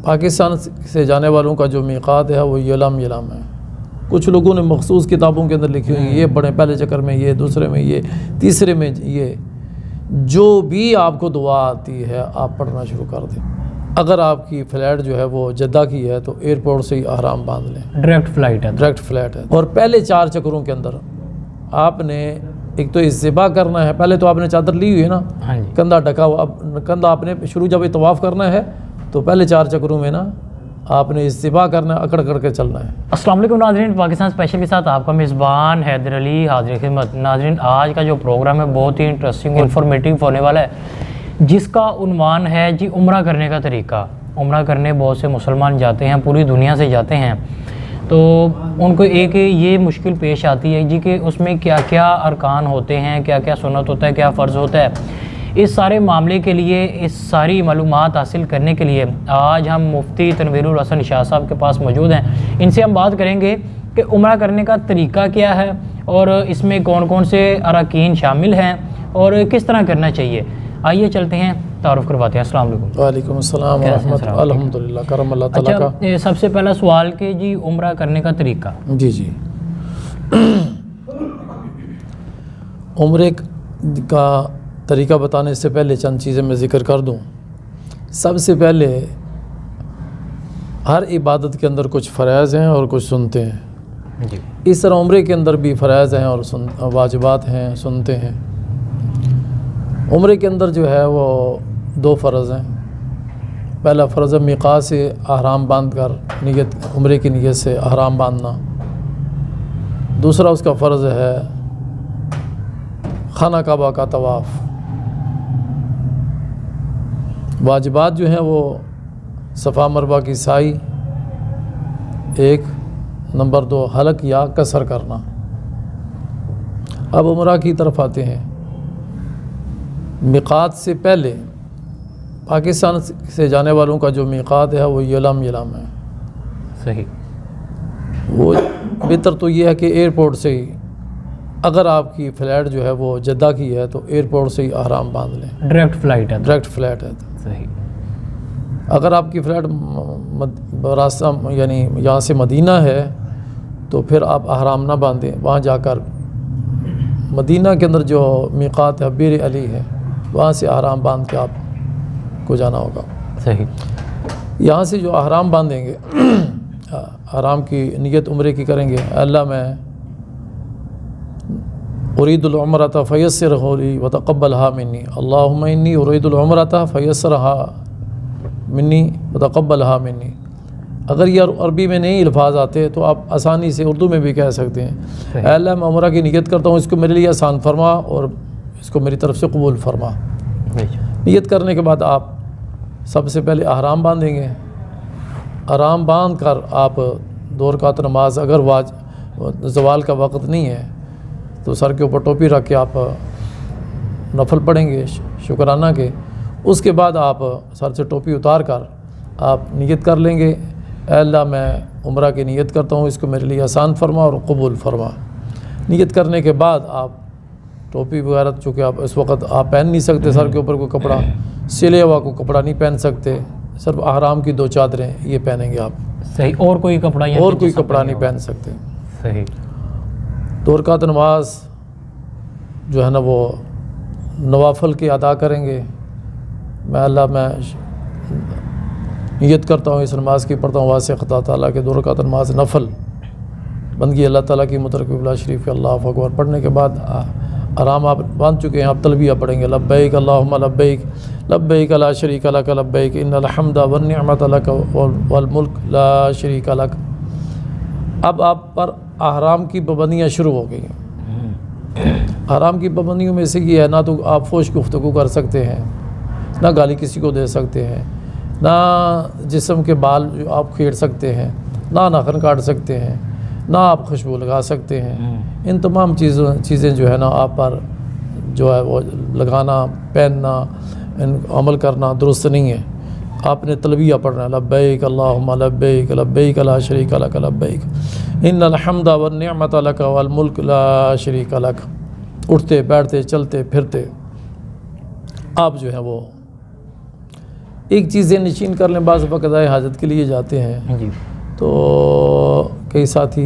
पाकिस्तान से जाने वालों का जो मीक़ात है वो यलम है। कुछ लोगों ने मखसूस किताबों के अंदर लिखी हुई ये पढ़ें, पहले चक्कर में ये, दूसरे में ये, तीसरे में ये। जो भी आपको दुआ आती है आप पढ़ना शुरू कर दें। अगर आपकी फ़्लाइट जो है वो जद्दा की है तो एयरपोर्ट से ही आराम बांध लें। डायरेक्ट फ़्लाइट है? डायरेक्ट फ़्लाइट है। और पहले 4 चक्करों के अंदर आपने एक तो इस्तिबा करना है। पहले तो आपने चादर ली हुई है ना, हाँ जी, कंधा ढका हुआ। अब कंधा आपने शुरू जब तवाफ़ करना है तो पहले 4 चक्करों में ना आपने इस्तिबा करना है, अकड़ के चलना है। अस्सलाम वालेकुम नाज़रीन, पाकिस्तान स्पेशल के साथ आपका मेज़बान हैदर अली हाज़िर खिदमत। नाज़रीन, आज का जो प्रोग्राम है बहुत ही इंटरेस्टिंग और इन्फॉर्मेटिव होने वाला है, जिसका उन्वान है जी उम्रा करने का तरीका। उम्रा करने बहुत से मुसलमान जाते हैं, पूरी दुनिया से जाते हैं, तो उनको एक ये मुश्किल पेश आती है जी कि उसमें क्या क्या अरकान होते हैं, क्या क्या सुन्नत होता है, क्या फ़र्ज़ होता है। इस सारे मामले के लिए, इस सारी मालूमात हासिल करने के लिए आज हम मुफ्ती तनवीरुल हसन शाह साहब के पास मौजूद हैं। इनसे हम बात करेंगे कि उम्रा करने का तरीका क्या है और इसमें कौन कौन से अरकान शामिल हैं और किस तरह करना चाहिए। आइए चलते हैं, तारुफ़ करवाते हैं। अस्सलाम वालेकुम। वालेकुम अस्सलाम व रहमतुल्लाह। अल्हम्दुलिल्लाह, करम अल्लाह ताला का। अच्छा, सबसे पहला सवाल कि जी उम्रा करने का तरीका। जी उम्रे का तरीका बताने से पहले चंद चीज़ें मैं ज़िक्र कर दूं। सबसे पहले हर इबादत के अंदर कुछ फ़राइज़ हैं और कुछ सुनते हैं जी। इस तरह उम्रे के अंदर भी फ़राइज़ हैं और वाजिबात हैं, सुनते हैं। उम्रे के अंदर जो है वो 2 फ़र्ज़ हैं। पहला फ़र्ज़ है मीक़ात से अहराम बांध कर नियत, उम्रे की नियत से अहराम बांधना। दूसरा उसका फ़र्ज़ है खाना काबा का तवाफ़। वाजिबात जो हैं वो सफ़ा मरवा की साई, 1 नंबर 2 हलक या कसर करना। अब उम्रा की तरफ आते हैं। मीक़ात से पहले पाकिस्तान से जाने वालों का जो मीक़ात है वो यलम है। सही। वो बेहतर तो ये है कि एयरपोर्ट से ही, अगर आपकी फ़्लाइट जो है वो जद्दा की है तो एयरपोर्ट से ही आराम बांध लें। डायरेक्ट फ़्लाइट है? डायरेक्ट फ़्लाइट है। सही। अगर आपकी फ़्लाइट रास्ता यानी यहाँ से मदीना है तो फिर आप अहराम ना बांधें। वहाँ जाकर मदीना के अंदर जो मीक़ात है बीर अली है, वहाँ से अहराम बांध के आप को जाना होगा। सही। यहाँ से जो अहराम बांधेंगे अहराम की नियत उम्रे की करेंगे। अल्लाह मैं उरीदुल उम्रता फयस्सिरहा ली व तक़ब्बलहा मिन्नी। अल्लाहुम्मा इन्नी उरीदुल उम्रता फयस्सिरहा मिन्नी व तक़ब्बलहा मिन्नी। अगर ये अरबी में नहीं अल्फाज आते तो आप आसानी से उर्दू में भी कह सकते हैं, अल्लाह मैं उम्रा की नियत करता हूँ, इसको मेरे लिए आसान फरमा और इसको मेरी तरफ से कबूल फरमा। नियत करने के बाद आप सबसे पहले अहराम बांधेंगे। अहराम बांध कर आप 2 रकात नमाज, अगर ज़वाल का वक़्त नहीं है तो सर के ऊपर टोपी रख के आप नफल पढ़ेंगे शुक्राना के। उसके बाद आप सर से टोपी उतार कर आप नियत कर लेंगे, अल्लाह मैं उम्रा की नियत करता हूँ, इसको मेरे लिए आसान फरमा और कबूल फरमा। नियत करने के बाद आप टोपी वगैरह चूँकि आप इस वक्त आप पहन नहीं सकते, सर के ऊपर कोई कपड़ा, सिले हुआ कोई कपड़ा नहीं पहन सकते, सिर्फ अहराम की 2 चादरें ये पहनेंगे आप। सही। और कोई कपड़ा? और कोई कपड़ा नहीं पहन सकते। सही। 2 रकात नमाज जो है ना वो नवाफल की अदा करेंगे। मैं अल्लाह मैं नियत करता हूँ, इस नमाज की पढ़ता हूँ वासे खुदा ताला के 2 रकात नमाज नफल बंदगी अल्लाह ताला की मुतरक़िबला शरीफ के अल्लाह अकबर पढ़ने के बाद आराम आप बांध चुके हैं, आप तलबिया पढ़ेंगे लब्बैक अल्लाहुम्मा लब्बैक लब्बैक ला शरीका लक लब्बैक इन्नल हम्दा वन निअमत लक वल मुल्क ला शरीका लक। अब आप पर अहराम की पाबंदियाँ शुरू हो गई हैं। अहराम की पाबंदियों में से ये है, ना तो आप फोश गुफ्तगू कर सकते हैं, ना गाली किसी को दे सकते हैं, ना जिस्म के बाल जो आप खेड़ सकते हैं, ना नाखून काट सकते हैं, ना आप खुशबू लगा सकते हैं। इन तमाम चीज़ें जो है ना आप पर जो है वो लगाना, पहनना, इन अमल करना दुरुस्त नहीं है। आपने तलबिया पढ़ना है लब्बैक अल्लाहुम्मा लब्बैक लब्बैक ला शरीका लक लब्बैक इन्नल हम्दा वन निअमत लक वल मुल्क ला शरीका लक। उठते बैठते चलते फिरते आप जो है वो एक चीज़ें नशीन कर लें, बाज़ बक़दाए हाजत के लिए जाते हैं जी तो कई साथी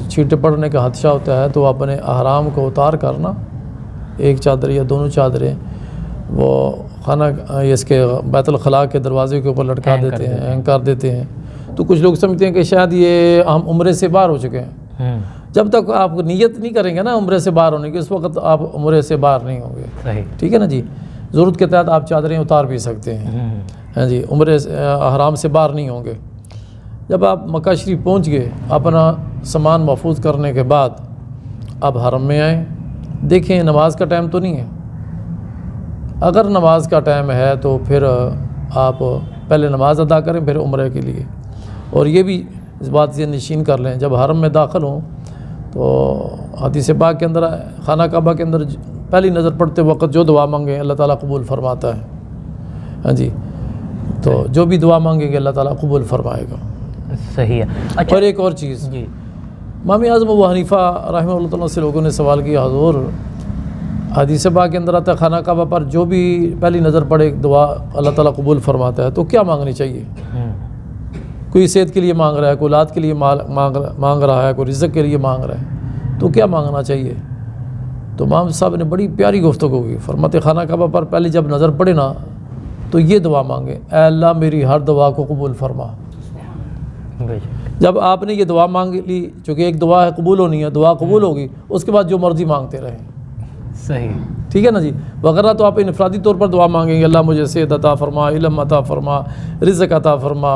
छींटे पड़ने का खदशा होता है, तो अपने अहराम को उतार कर ना, एक चादर या दोनों चादरें वो खाना इसके बैतुल खला के दरवाजे के ऊपर लटका देते हैं, हैंग कर देते हैं। तो कुछ लोग समझते हैं कि शायद ये हम उम्रे से बाहर हो चुके हैं। जब तक आप नियत नहीं करेंगे ना उम्रे से बाहर होने की, उस वक्त आप उम्रे से बाहर नहीं होंगे। सही, ठीक है ना जी। ज़रूरत के तहत आप चादरें उतार भी सकते हैं, हैं जी, उम्रे हराम से बाहर नहीं होंगे। जब आप मक्का शरीफ पहुँच गए, अपना सामान महफूज करने के बाद आप हरम में आएँ। देखें नमाज का टाइम तो नहीं है। अगर नमाज का टाइम है तो फिर आप पहले नमाज अदा करें, फिर उम्रे के लिए। और ये भी इस बात से नशीन कर लें, जब हरम में दाखिल हों तो हदीस पाक के अंदर खाना काबा के अंदर पहली नज़र पड़ते वक्त जो दुआ मांगे अल्लाह ताला कबूल फरमाता है। हाँ जी, तो जो भी दुआ मांगेंगे अल्लाह ताला कबूल फरमाएगा। सही है। अच्छा, और एक और चीज़, जी इमाम आज़म अबू हनीफ़ा रहमतुल्लाह से लोगों ने सवाल किया, हुज़ूर हदीस पाक के अंदर आता है खाना काबा पर जो भी पहली नज़र पड़े दुआ अल्लाह ताला कबूल फरमाता है, तो क्या मांगनी चाहिए? कोई सेहत के लिए मांग रहा है, कोई औलाद के लिए मांग रहा है, कोई रिज़्क़ के लिए मांग रहा है, तो क्या मांगना चाहिए? तो इमाम साहब ने बड़ी प्यारी गुफ्तगू की। फरमाते खाना काबा पर पहले जब नज़र पड़े ना तो ये दुआ मांगे, ऐ अल्लाह मेरी हर दुआ को कबूल फरमा। जब आपने ये दुआ मांग ली, चूँकि एक दुआ है कबूल होनी है, दुआ कबूल होगी, उसके बाद जो मर्ज़ी मांगते रहें। सही, ठीक है ना जी। वगैरह तो आप इनफरादी तौर पर दुआ मांगेंगे, अल्लाह मुझे सेहत अता फरमा, इल्म अता फरमा, रिज़्क़ अता फरमा,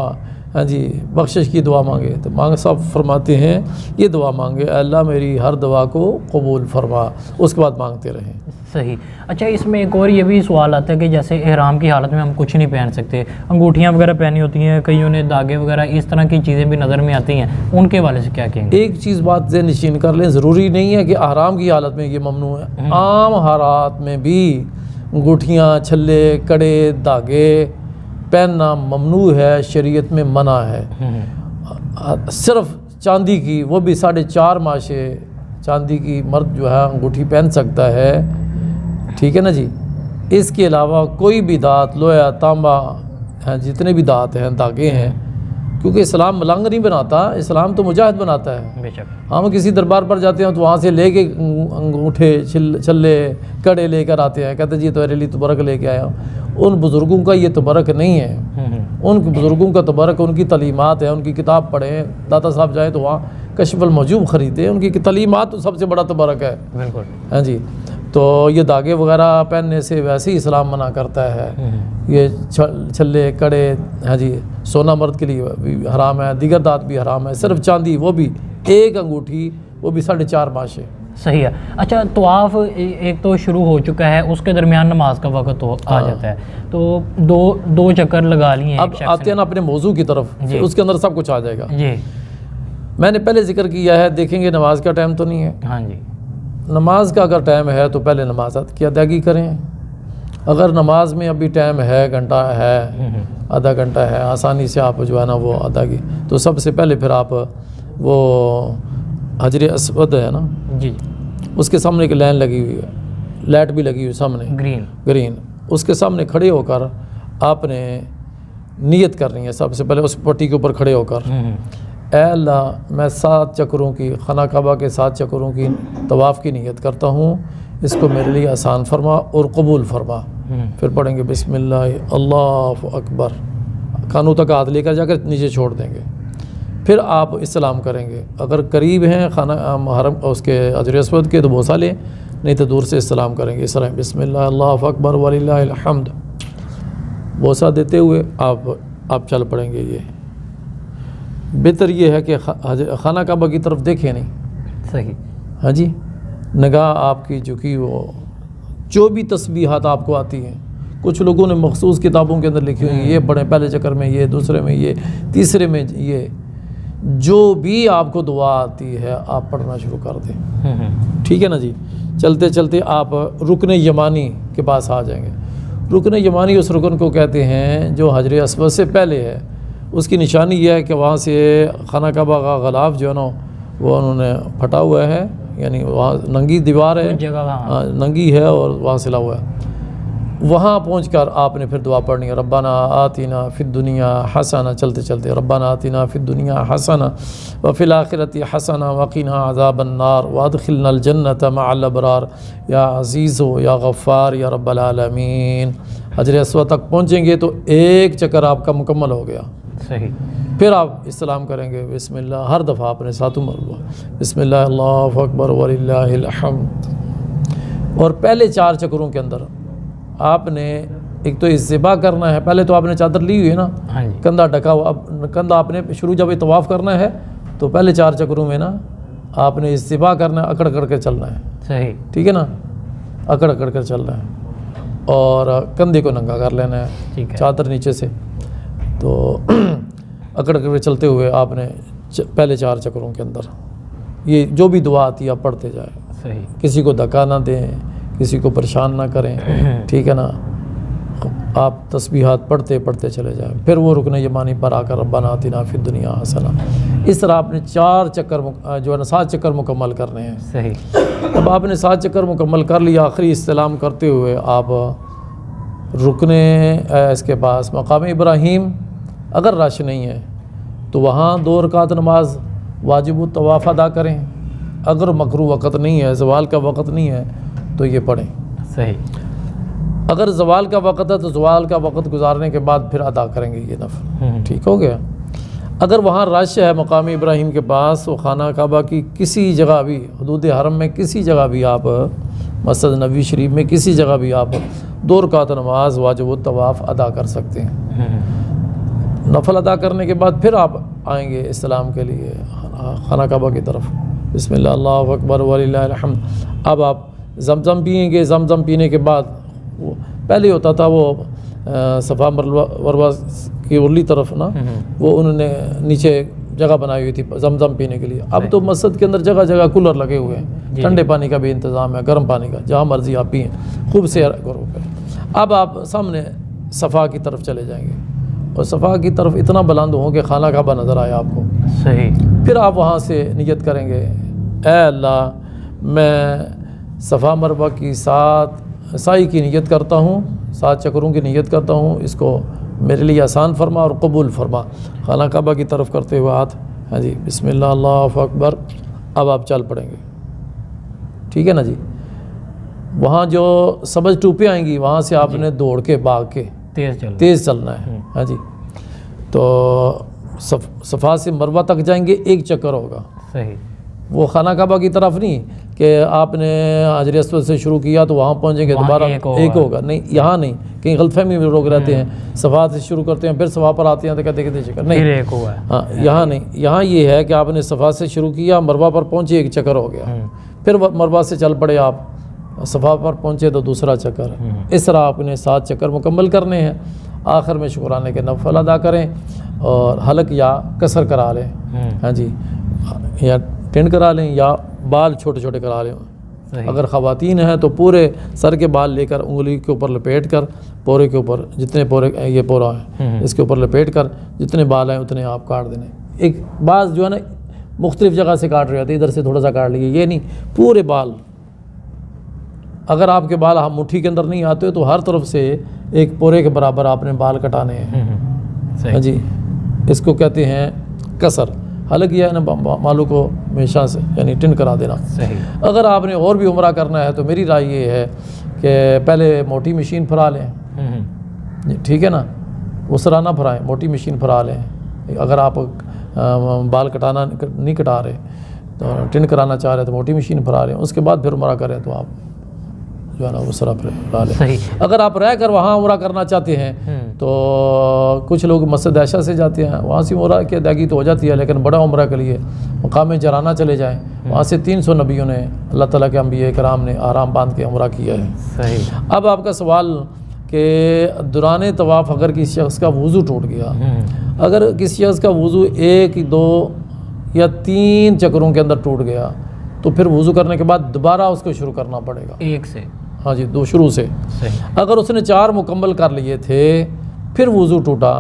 हाँ जी, बख्शिश की दुआ मांगे। तो मांग साहब फरमाते हैं ये दुआ मांगे, अल्लाह मेरी हर दुआ को कबूल फरमा, उसके बाद मांगते रहें। सही। अच्छा, इसमें एक और ये भी सवाल आता है कि जैसे एहराम की हालत में हम कुछ नहीं पहन सकते, अंगूठियाँ वगैरह पहनी होती हैं, कईयों ने धागे वगैरह, इस तरह की चीज़ें भी नज़र में आती हैं, उनके वाले से क्या कहेंगे? एक चीज़ बात से निश्चिन कर लें, ज़रूरी नहीं है कि अहराम की हालत में ये ममनू है। आम हालात में भी अंगूठियाँ, छल्ले, कड़े, धागे पहनना ममनू है, शरीयत में मना है। सिर्फ चांदी की, वो भी 4.5 माशे चांदी की मर्द जो है अंगूठी पहन सकता है। ठीक है ना जी। इसके अलावा कोई भी दात, लोहा, तांबा हैं, जितने भी दात हैं, धागे हैं, क्योंकि इस्लाम मलंग नहीं बनाता, इस्लाम तो मुजाहिद बनाता है। बेशक। हम किसी दरबार पर जाते हैं तो वहाँ से लेके अंगूठे, छल्ले, कड़े लेकर आते हैं, कहते जी तुम्हारे लिए तबरक लेके आया हूँ। उन बुज़ुर्गों का ये तबरक नहीं है। उन बुज़ुर्गों का तबरक उनकी तलीमात है। उनकी किताब पढ़ें, दाता साहब जाए तो वहाँ कश्फुल मजूब ख़रीदें, उनकी तलीमात तो सबसे बड़ा तबरक है। बिल्कुल। हाँ जी। तो ये धागे वगैरह पहनने से वैसे ही इस्लाम मना करता है। ये छल्ले, कड़े, हाँ जी, सोना मर्द के लिए भी हराम है, दीगर दात भी हराम है। सिर्फ चांदी, वो भी एक अंगूठी, वो भी 4.5 माशे। सही है। अच्छा, तवाफ़ एक तो शुरू हो चुका है, उसके दरमियान नमाज का वक्त तो आ जाता है, तो दो चक्कर लगा लिए। अब आते हैं ना अपने मौजू की तरफ, उसके अंदर सब कुछ आ जाएगा जी। मैंने पहले जिक्र किया है, देखेंगे नमाज का टाइम तो नहीं है। हाँ जी। नमाज का अगर टाइम है तो पहले नमाज की अदायगी करें। अगर नमाज में अभी टाइम है, घंटा है, आधा घंटा है, आसानी से आप जो है ना वो अदायगी, तो सबसे पहले फिर आप वो हजर अस्वद है ना जी, उसके सामने एक लाइन लगी हुई है, लाइट भी लगी हुई सामने, ग्रीन, उसके सामने खड़े होकर आपने नियत करनी है। सबसे पहले उस पट्टी के ऊपर खड़े होकर, ऐ अल्लाह मैं 7 चक्रों की, खाना काबा के 7 चक्रों की तवाफ़ की नियत करता हूँ, इसको मेरे लिए आसान फरमा और कबूल फरमा। फिर पढ़ेंगे बिस्मिल्लाह अल्लाहु अकबर, कानों तक हाथ लेकर जाकर नीचे छोड़ देंगे। फिर आप इस्लाम करेंगे। अगर करीब हैं खाना हरम उसके हजर अस्वद के तो बोसा लें, नहीं तो दूर से इस्लाम करेंगे। इस तरह बिस्मिल्लाह अल्लाहु अकबर वलिल्लाहिल हम्द बोसा देते हुए आप चल पड़ेंगे। ये बेहतर ये है कि खाना काबा की तरफ देखें नहीं। सही। हाँ जी, निगाह आपकी झुकी वो जो भी तस्बीहात आपको आती हैं, कुछ लोगों ने मखसूस किताबों के अंदर लिखी हुई, ये पढ़ें पहले चक्कर में, ये दूसरे में, ये तीसरे में, ये जो भी आपको दुआ आती है आप पढ़ना शुरू कर दें। ठीक है ना जी। चलते चलते आप रुकन यमानी के पास आ जाएंगे। रुकन यमानी उस रुकन को कहते हैं जो हजर अस्वद से पहले है। उसकी निशानी यह है कि वहाँ से खाना काबा का ग़िलाफ़ जो है ना वो उन्होंने फटा हुआ है, यानी वहाँ नंगी दीवार है, जगह नंगी है और वहाँ सिला हुआ है। वहाँ पहुंचकर आपने फिर दुआ पढ़नी है, रब्बाना आतिना फिद दुनिया हसना, चलते चलते रब्बाना आतिना फिद दुनिया हसना व फिल आखिरति हसना वक़िना अज़ाबन नार वअदखिलनल जन्नत मअल अबरार या अज़ीज़ या गफ़्फ़ार या रब्बल आलमीन। हजर अस्वद तक पहुँचेंगे तो एक चक्कर आपका मुकम्मल हो गया। सही। फिर आप इस्लाम करेंगे बिस्मिल्लाह, हर दफ़ा आपने 7 मरतबा बिस्मिल्लाह अल्लाहु अकबर वलिल्लाहिल हम्द। और पहले 4 चक्रों के अंदर आपने एक तो इस्तिबा करना है, पहले तो आपने चादर ली हुई है ना, हाँ जी। कंधा ढका हुआ, अब कंधा आपने शुरू जब तवाफ़ करना है तो पहले 4 चक्रों में ना आपने इस्तिबा करना है, अकड़ अकड़ कर चलना है। सही। ठीक है ना, अकड़ अकड़ कर चलना है और कंधे को नंगा कर लेना है, ठीक है। चादर नीचे से। तो अकड़ अकड़ चलते हुए आपने पहले 4 चक्रों के अंदर ये जो भी दुआ आती है आप पढ़ते जाए। सही। किसी को धक्का ना दें, किसी को परेशान ना करें, ठीक है ना। आप तस्बीहात पढ़ते पढ़ते चले जाएं, फिर वो रुकने यमानी पर आकर रब्बाना आतिना फिद दुनिया हसना। इस तरह आपने 4 चक्कर जो है ना 7 चक्कर मुकम्मल करने हैं। सही। अब आपने 7 चक्कर मुकम्मल कर लिया, आखिरी इस्तिलाम करते हुए आप रुकने इसके पास मकाम इब्राहीम अगर रश नहीं है तो वहाँ 2 रकात नमाज वाजिब तवाफ़ अदा करें। अगर मकरू वक़्त नहीं है, ज़वाल का वक़्त नहीं है तो ये पढ़ें। सही। अगर ज़वाल का वक़्त है तो ज़वाल का वक़्त गुजारने के बाद फिर अदा करेंगे ये नफ़ल। ठीक हो गया। अगर वहाँ रश है मकाम इब्राहीम के पास तो खाना काबा की किसी जगह भी, हदूद हरम में किसी जगह भी आप, मस्जिद नबी शरीफ में किसी जगह भी आप 2 रकात नमाज वाजिब तवाफ़ अदा कर सकते हैं। नफल अदा करने के बाद फिर आप आएंगे इस्लाम के लिए खाना काबा की तरफ। बिस्मिल्लाह अल्लाहु अकबर वलिल्लाहिल हम्द। अब आप ज़मज़म पिएंगे। ज़मज़म पीने के बाद वो पहले होता था वो सफ़ा मरवा की उरली तरफ ना, वो उन्होंने नीचे जगह बनाई हुई थी ज़मज़म पीने के लिए। अब तो मस्जिद के अंदर जगह जगह कूलर लगे हुए हैं, ठंडे पानी का भी इंतज़ाम है, गर्म पानी का, जहाँ मर्ज़ी आप पिएँ, खूब से करो। अब आप सामने सफ़ा की तरफ चले जाएंगे और सफ़ा की तरफ इतना बुलंद हो कि खाना काबा नज़र आया आपको। सही। फिर आप वहाँ से नियत करेंगे, ऐ अल्लाह मैं सफ़ा मरवा की 7 साई की नियत करता हूँ, 7 चक्रों की नियत करता हूँ, इसको मेरे लिए आसान फरमा और कबूल फरमा। खाना काबा की तरफ करते हुए हाथ, हाँ जी, बिस्मिल्लाह अल्लाहु अकबर। अब आप चल पड़ेंगे। ठीक है ना जी। वहाँ जो सब्ज़ टूपे आएंगी वहाँ से आपने दौड़ के भाग के तेज़ चलना है। हाँ जी। तो सफ़ा से मरवा तक जाएंगे, 1 चक्कर होगा। सही। वो खाना काबा की तरफ नहीं कि आपने हजर अस्वद से शुरू किया तो वहाँ पहुँचेंगे दोबारा एक होगा, नहीं, यहाँ नहीं। कहीं गलतफहमी में लोग रहते हैं, सफ़ा से शुरू करते हैं फिर सफ़ा पर आते हैं तो कहते कहते चक्कर, नहीं, एक हुआ। हाँ, यहाँ नहीं। यहाँ ये है कि आपने सफ़ा से शुरू किया, मरवा पर पहुँचे, 1 चक्कर हो गया। फिर मरवा से चल पड़े आप, सफ़ा पर पहुँचे तो दूसरा चक्कर। इस तरह आपने 7 चक्कर मुकम्मल करने हैं। आखिर में शुक्राने के नफ़ल अदा करें और हलक या कसर करा लें। हाँ जी, या टिंड करा लें या बाल छोटे छोटे करा लें। अगर ख़वातीन हैं तो पूरे सर के बाल लेकर उंगली के ऊपर लपेट कर, पोरे के ऊपर जितने पोरे, ये पोरा है इसके ऊपर लपेट कर जितने बाल हैं उतने आप काट देने। एक बाज जो है ना मुख्तलिफ जगह से काट रहे होते, इधर से थोड़ा सा काट लिए, ये नहीं, पूरे बाल। अगर आपके बाल मुट्ठी के अंदर नहीं आते तो हर तरफ से एक पोरे के बराबर आपने बाल कटाने हैं। हाँ जी, इसको कहते हैं कसर। हालांकि यह ना मालू को हमेशा से यानी टिन करा देना। सही। अगर आपने और भी उम्रा करना है तो मेरी राय ये है कि पहले मोटी मशीन फरा लें। ठीक है ना, उसराना फराएं, मोटी मशीन फरा लें। अगर आप बाल कटाना नहीं कटा रहे तो टिन कराना चाह रहे तो मोटी मशीन फरा लें। उसके बाद फिर उम्रा करें तो आप जो है ना उसरा फरा लें। अगर आप रह कर वहाँ उम्रा करना चाहते हैं तो कुछ लोग मस्जिद आयशा से जाते हैं, वहाँ से उम्रा की अदायगी तो हो जाती है, लेकिन बड़ा उम्रा के लिए मकाम जराना चले जाएँ। वहाँ से 300 नबियों ने, अल्लाह ताला के अंबिया कराम ने आराम बांध के उम्रा किया है। सही। अब आपका सवाल कि दौरान तवाफ़ अगर किसी शख्स का वज़ू टूट गया, अगर किसी शख्स का वज़ू 1, 2 या 3 चक्रों के अंदर टूट गया तो फिर वज़ू करने के बाद दोबारा उसको शुरू करना पड़ेगा 1 से। हाँ जी, 2 शुरू से। सही। अगर उसने 4 मुकम्मल कर लिए थे फिर वज़ू टूटा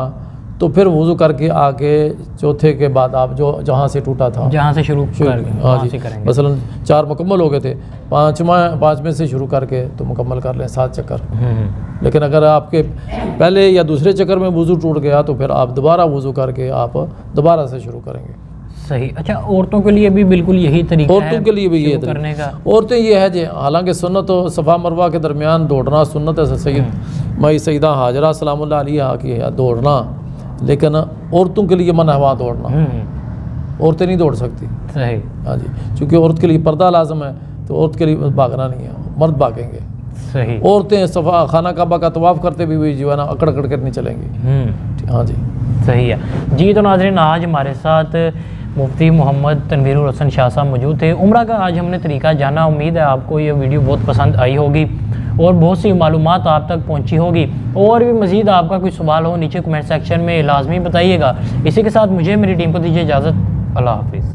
तो फिर वज़ू करके आके चौथे के बाद आप जो जहाँ से टूटा था जहाँ से शुरू हाँ वहाँ जी, से करेंगे। मसलन 4 मुकम्मल हो गए थे, पाँचवें से शुरू करके तो मुकम्मल कर लें 7 चक्कर। लेकिन अगर आपके पहले या दूसरे चक्कर में वज़ू टूट गया तो फिर आप दोबारा वज़ू करके आप दोबारा से शुरू करेंगे। सही। अच्छा, औरतों के लिए भी बिल्कुल यही तरीका है औरतों के लिए भी ये शुरू करने का? औरतें ये है जी, हालांकि सुन्नत तो सफ़ा मरवा के दरमियान दौड़ना सुन्नत है, सैयद मई सईदा हाजरा सलामुल्लाह अलैहा की है दौड़ना, लेकिन औरतों के लिए मना है वहाँ दौड़ना, औरतें नहीं दौड़ सकती। सही। हाँ जी, चूँकि औरत के लिए पर्दा लाजम है तो औरत के लिए भागना नहीं है, मर्द भागेंगे। सही। औरतें सफ़ा खाना काबा का तवाफ़ करते भी जो है ना अकड़ अकड़ कर नहीं चलेंगी। हाँ जी, सही है जी। तो नाज़रीन, आज हमारे साथ मुफ्ती मोहम्मद तनवीरुल हसन शाह साहब मौजूद थे। उम्रा का आज हमने तरीका जाना। उम्मीद है आपको ये वीडियो बहुत पसंद आई होगी और बहुत सी मालूमात आप तक पहुंची होगी। और भी मज़ीद आपका कोई सवाल हो नीचे कमेंट सेक्शन में लाजमी बताइएगा। इसी के साथ मुझे मेरी टीम को दीजिए इजाज़त। अल्लाह हाफिज़।